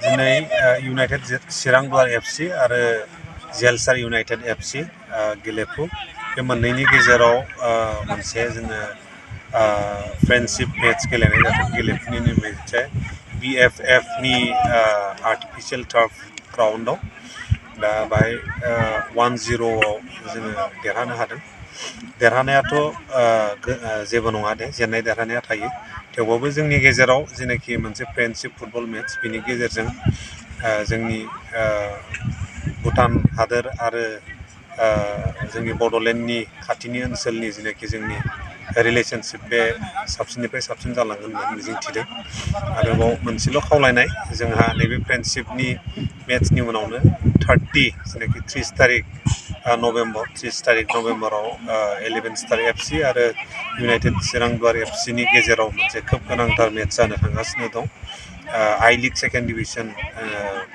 दिनै इउनाइटेड चिरां दुवार एफसि आरो जेलसार इउनाइटेड एफसि गेलेफु बे मोननैनि गेजेराव मोनसे जोङो फ्रेन्डशिप मेच गेलेनाय जादों। गेलेफुनि मोनसे BFFनि आर्टिफिशियेल टार्फ ग्राउन्डआव दा बाहाय 1-0 जोङो देरहानो हादों। देरहानायाथ' जेबो नङा दे, जेननाय देरहानाया थायो। थेवबाबो जोंनि गेजेराव जेनाखि मोनसे फ्रेन्डशिप फुटबल मेच बेनि गेजेरजों जोंनि भुटान हादोर आरो जोंनि बड'लेण्डनि खाथिनि ओनसोलनि जेनाखि जोंनि रिलेशनशिप बे साबसिननिफ्राय साबसिन जालांगोन होननानै मिजिंथिदों। आरोबाव मोनसेल' खावलायनाय, जोंहा नैबे फ्रेन्डशिपनि मेचनि उनावनो 30 जेनाखि 30 तारिख नभेम्बराव 11 स्टार एफसि आरो इउनाइटेड चिरां दुवार एफसिनि गेजेराव मोनसे खोब गोनांथार मेच जानो थांगासिनो दं। आइ लिग सेकेन्ड डिभिजन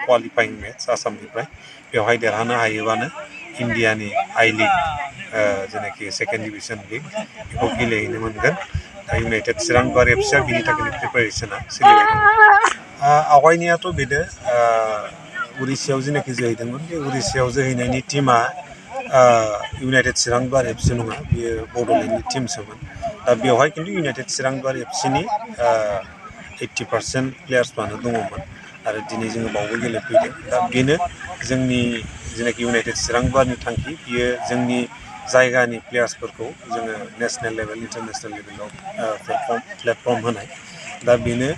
क्वालिफाइं मेच आसामनिफ्राय बेवहाय देरहानो हायोबानो इन्डियानि आइ लिग जेनाखि सेकेन्ड डिभिजन लिग बेखौ गेलेहैनो मोनगोन। दा इउनाइटेड चिरां दुवार एफसिया बिनि थाखायनो प्रिपेरेसना सोलिबाय दं। आवगायनियाथ' बेनो उरिष्यायाव जेनाखि जोहैदोंमोन, बे उरिष्यायाव जोहैनायनि टिमा इउनाइटेड चिरां दुवार एफसि नङा, बियो बड'लेण्डनि टिमसोमोन। दा बेवहाय खिन्थु इउनाइटेड चिरां दुवार एफसिनि 80% प्लेयार्सफ्रानो दङमोन आरो दिनै जोङो बावबो गेलेफैदों। दा बेनो जोंनि जेनाखि इउनाइटेड चिरां दुवारनि थांखि, बियो जोंनि जायगानि प्लेयार्सफोरखौ जोङो नेसनेल लेभेल इन्टारनेसनेल लेभेलाव प्लेटफर्म होनाय। दा बेनो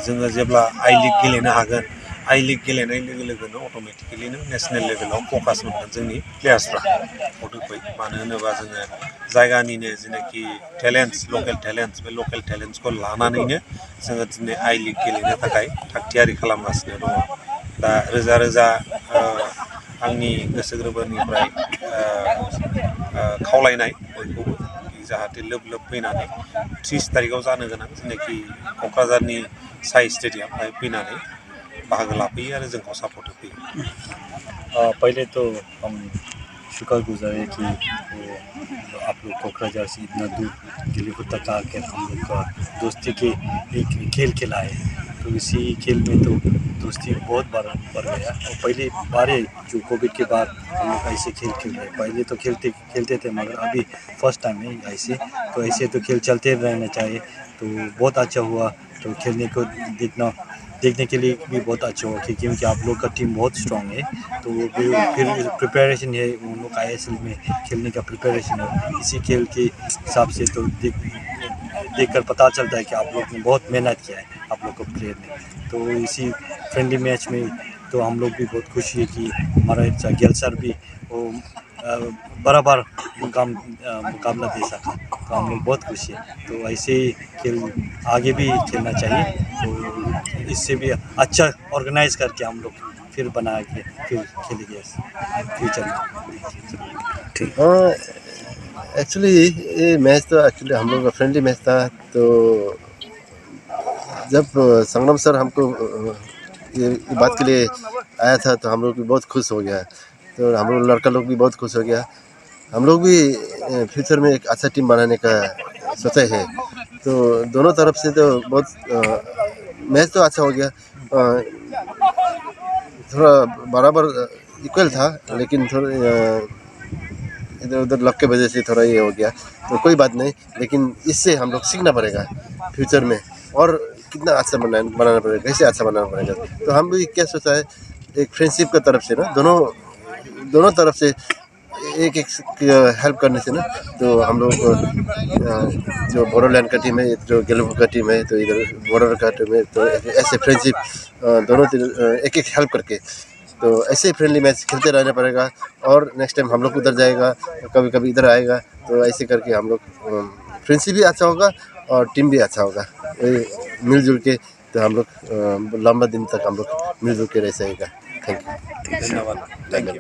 जोङो जेब्ला आइ लिग गेलेनो हागोन, आइ लिग गेलेनाय लोगो लोगोनो अट'मेटिकेलिनो नेसनेल लेभेलाव फकास मोनगोन जोंनि प्लेयार्सफ्रा अट'पै। मानो होनोबा जोङो जायगानिनो जेनाखि टेलेन्टस, लकेल टेलेन्टस, बे लकेल टेलेन्टसखौ लानानैनो जोङो दिनै आइ लिग गेलेनो थाखाय थागथियारि खालामगासिनो दङ। दा रोजा रोजा आंनि गोसो गोरबोनिफ्राय खावलायनाय बयखौबो जाहाथे लोब लोब फैनानै 30 तारिखआव जानो गोनां जेनाखि क'क्राझारनि साइ स्टेडियाम बेहाय फैनानै बाहागो लाफैयो आरो जोंखौ सापर्ट होफैयो। पहले तो हम शुक्रगुजार है कि आप लोग कोकराझार से इतना दूर गेलेफु तक आकर हम लोग का दोस्ती के एक खेल खिलाए। तो इसी खेल में तो दोस्ती बहुत बढ़ गया। और पहले बार जो कोविड के बाद हम लोग ऐसे खेल खेल रहे। पहले तो खेलते थे, मगर अभी फर्स्ट टाइम है ऐसे। तो ऐसे तो खेल चलते रहना चाहिए। तो बहुत अच्छा हुआ, तो खेलने को देखने के लिए भी बहुत अच्छा हुआ, क्योंकि आप लोग का टीम बहुत स्ट्रांग है। तो फिर प्रिपरेशन है उन लोग का ISL में खेलने का प्रिपरेशन है। इसी खेल के हिसाब से तो देखकर पता चलता है कि आप लोग ने बहुत मेहनत किया है, आप लोग को प्लेयर ने। तो इसी फ्रेंडली मैच में तो हम लोग भी बहुत खुशी है कि हमारा जेलसार भी वो बराबर मुकाबला दे सका। तो हम लोग बहुत खुशी है। तो ऐसे ही खेल आगे भी खेलना चाहिए। तो इससे भी अच्छा ऑर्गेनाइज करके हम लोग फिर बना के फिर खेलेंगे फ्यूचर में। ठीक। एक्चुअली ये मैच तो एक्चुअली हम लोग का फ्रेंडली मैच था। तो जब संगम सर हमको ये बात के लिए आया था तो हम लोग भी बहुत खुश हो गया। तो हम लोग लड़का लोग भी बहुत खुश हो गया। हम लोग भी फ्यूचर में एक अच्छा टीम बनाने का सोचा है। तो दोनों तरफ से तो बहुत मैच तो अच्छा हो गया। थोड़ा बराबर इक्वल था, लेकिन थोड़ा इधर उधर लक के वजह से थोड़ा ये हो गया। तो कोई बात नहीं, लेकिन इससे हम लोग सीखना पड़ेगा फ्यूचर में और कितना अच्छा बनाना पड़ेगा, कैसे अच्छा बनाना पड़ेगा। तो हम भी क्या सोचा है, एक फ्रेंडशिप की तरफ से ना दोनों तरफ से एक हेल्प करने से ना, तो हम लोग जो बॉर्डरलैंड का टीम है, जो गेलेफु का टीम है, तो इधर बॉर्डर का टीम है, तो ऐसे फ्रेंडशिप दोनों एक हेल्प करके तो ऐसे फ्रेंडली मैच खेलते रहना पड़ेगा। और नेक्स्ट टाइम हम लोग उधर जाएगा, कभी कभी इधर आएगा, तो ऐसे करके हम लोग फ्रेंडशिप भी अच्छा होगा और टीम भी अच्छा होगा। मिलजुल के तो हम लोग लंबा दिन तक हम लोग मिलजुल के रह सकेगा। Thank you. धन्यवाद।